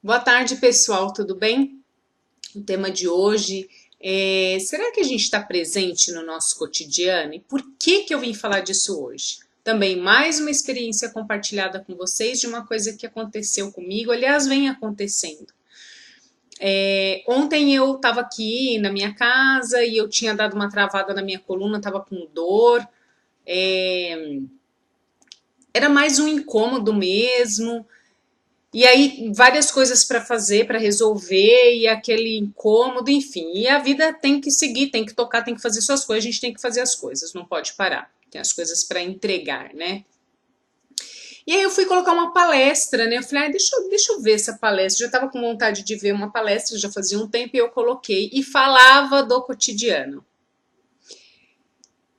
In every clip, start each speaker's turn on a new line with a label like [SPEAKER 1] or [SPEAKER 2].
[SPEAKER 1] Boa tarde, pessoal, tudo bem? O tema de hoje é: será que a gente está presente no nosso cotidiano? E por que eu vim falar disso hoje? Também mais uma experiência compartilhada com vocês de uma coisa que aconteceu comigo, aliás, vem acontecendo. Ontem eu estava aqui na minha casa e eu tinha dado uma travada na minha coluna, estava com dor. Era mais um incômodo mesmo. E aí, várias coisas para fazer, para resolver, e aquele incômodo, enfim. E a vida tem que seguir, tem que tocar, tem que fazer suas coisas, a gente tem que fazer as coisas, não pode parar. Tem as coisas para entregar, né? E aí eu fui colocar uma palestra, né? Eu falei, deixa eu ver essa palestra. Já estava com vontade de ver uma palestra, já fazia um tempo, e eu coloquei. E falava do cotidiano.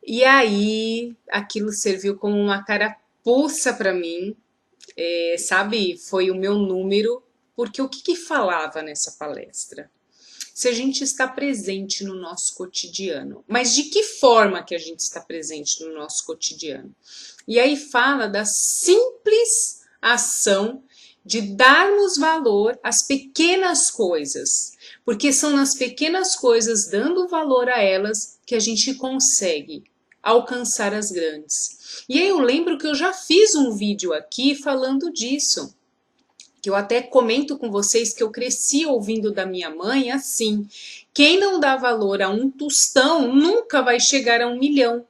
[SPEAKER 1] E aí, aquilo serviu como uma carapuça para mim, sabe? Foi o meu número, porque o que falava nessa palestra? Se a gente está presente no nosso cotidiano. Mas de que forma que a gente está presente no nosso cotidiano? E aí fala da simples ação de darmos valor às pequenas coisas, porque são nas pequenas coisas, dando valor a elas, que a gente consegue alcançar as grandes. E aí eu lembro que eu já fiz um vídeo aqui falando disso, que eu até comento com vocês que eu cresci ouvindo da minha mãe assim: quem não dá valor a um tostão nunca vai chegar a 1 milhão.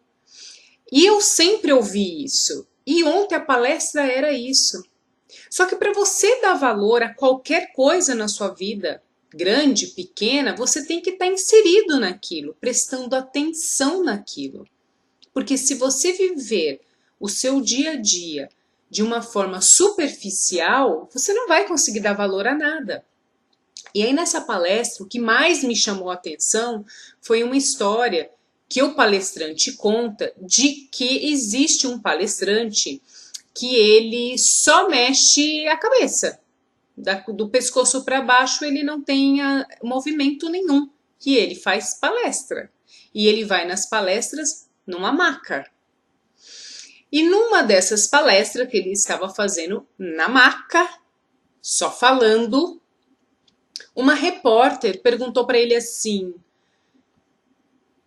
[SPEAKER 1] E eu sempre ouvi isso. E ontem a palestra era isso. Só que para você dar valor a qualquer coisa na sua vida, grande, pequena, você tem que estar inserido naquilo, prestando atenção naquilo. Porque se você viver o seu dia a dia de uma forma superficial, você não vai conseguir dar valor a nada. E aí nessa palestra, o que mais me chamou a atenção foi uma história que o palestrante conta de que existe um palestrante que ele só mexe a cabeça. Do pescoço para baixo ele não tem movimento nenhum. E ele faz palestra. E ele vai nas palestras numa maca. E numa dessas palestras que ele estava fazendo na maca, só falando, uma repórter perguntou para ele assim: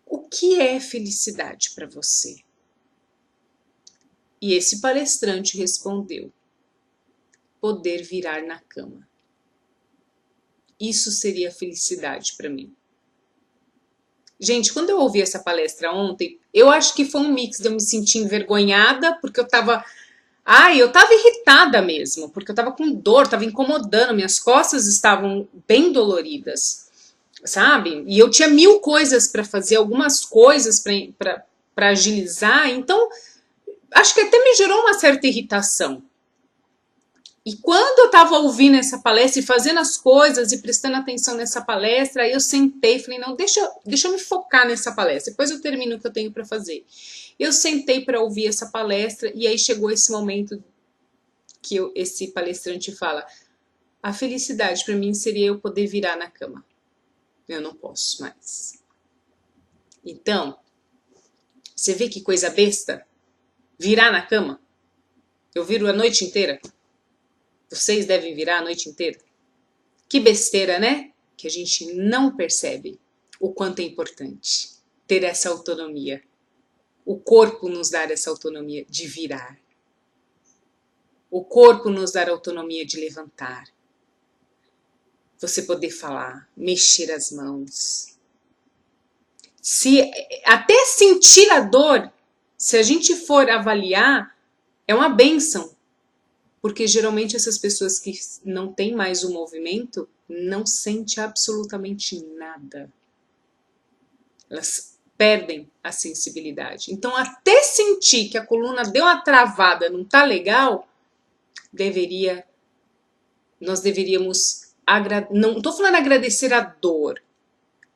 [SPEAKER 1] o que é felicidade para você? E esse palestrante respondeu: poder virar na cama. Isso seria felicidade para mim. Gente, quando eu ouvi essa palestra ontem, eu acho que foi um mix de eu me sentir envergonhada, porque eu tava irritada mesmo, porque eu tava com dor, tava incomodando, minhas costas estavam bem doloridas, sabe? E eu tinha mil coisas para fazer, algumas coisas para agilizar, então acho que até me gerou uma certa irritação. E quando eu estava ouvindo essa palestra e fazendo as coisas e prestando atenção nessa palestra, aí eu sentei e falei, não, deixa eu me focar nessa palestra, depois eu termino o que eu tenho para fazer. Eu sentei para ouvir essa palestra e aí chegou esse momento que esse palestrante fala: a felicidade para mim seria eu poder virar na cama. Eu não posso mais. Então, você vê que coisa besta? Virar na cama. Eu viro a noite inteira. Vocês devem virar a noite inteira. Que besteira, né? Que a gente não percebe o quanto é importante ter essa autonomia. O corpo nos dar essa autonomia de virar. O corpo nos dar a autonomia de levantar. Você poder falar, mexer as mãos. Até sentir a dor, se a gente for avaliar, é uma bênção. Porque geralmente essas pessoas que não têm mais o movimento não sentem absolutamente nada. Elas perdem a sensibilidade. Então, até sentir que a coluna deu uma travada, não tá legal, nós deveríamos, não estou falando agradecer a dor,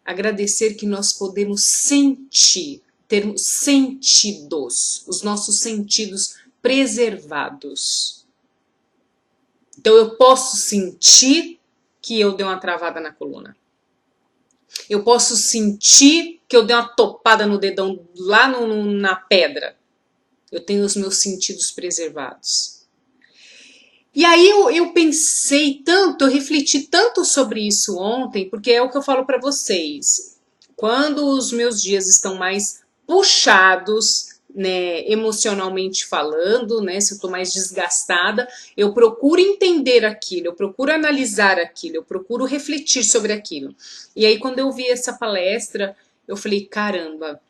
[SPEAKER 1] agradecer que nós podemos sentir, termos sentidos, os nossos sentidos preservados. Então eu posso sentir que eu dei uma travada na coluna. Eu posso sentir que eu dei uma topada no dedão lá na pedra. Eu tenho os meus sentidos preservados. E aí eu pensei tanto, eu refleti tanto sobre isso ontem, porque é o que eu falo para vocês. Quando os meus dias estão mais puxados, né, emocionalmente falando, né, se eu tô mais desgastada, eu procuro entender aquilo, eu procuro analisar aquilo, eu procuro refletir sobre aquilo. E aí quando eu vi essa palestra, eu falei, caramba,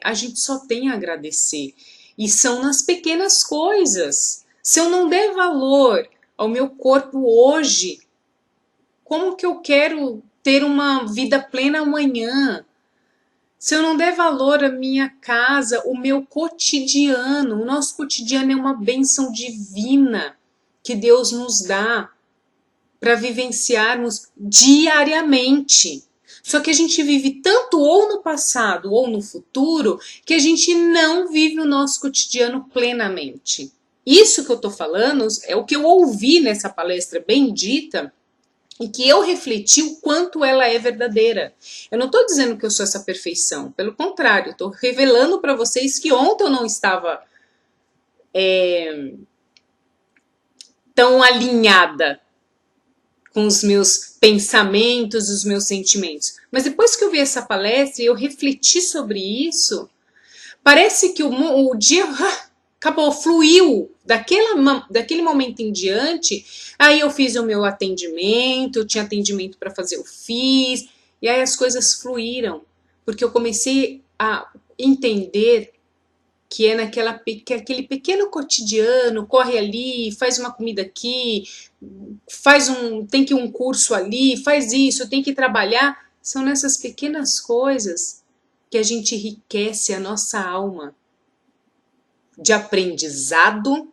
[SPEAKER 1] a gente só tem a agradecer. E são nas pequenas coisas. Se eu não der valor ao meu corpo hoje, como que eu quero ter uma vida plena amanhã? Se eu não der valor à minha casa, o meu cotidiano, o nosso cotidiano é uma bênção divina que Deus nos dá para vivenciarmos diariamente. Só que a gente vive tanto ou no passado ou no futuro que a gente não vive o nosso cotidiano plenamente. Isso que eu estou falando é o que eu ouvi nessa palestra bendita e que eu refleti o quanto ela é verdadeira. Eu não estou dizendo que eu sou essa perfeição, pelo contrário, estou revelando para vocês que ontem eu não estava tão alinhada com os meus pensamentos, os meus sentimentos. Mas depois que eu vi essa palestra e eu refleti sobre isso, parece que o dia acabou, fluiu daquele momento em diante. Aí eu fiz o meu atendimento, eu tinha atendimento para fazer, eu fiz, e aí as coisas fluíram, porque eu comecei a entender que é que é aquele pequeno cotidiano, corre ali, faz uma comida aqui, tem que ir um curso ali, faz isso, tem que trabalhar. São nessas pequenas coisas que a gente enriquece a nossa alma de aprendizado,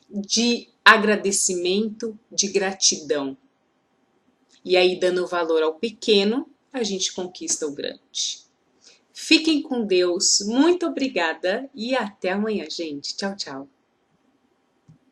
[SPEAKER 1] de agradecimento, de gratidão. E aí, dando valor ao pequeno, a gente conquista o grande. Fiquem com Deus, muito obrigada e até amanhã, gente. Tchau, tchau.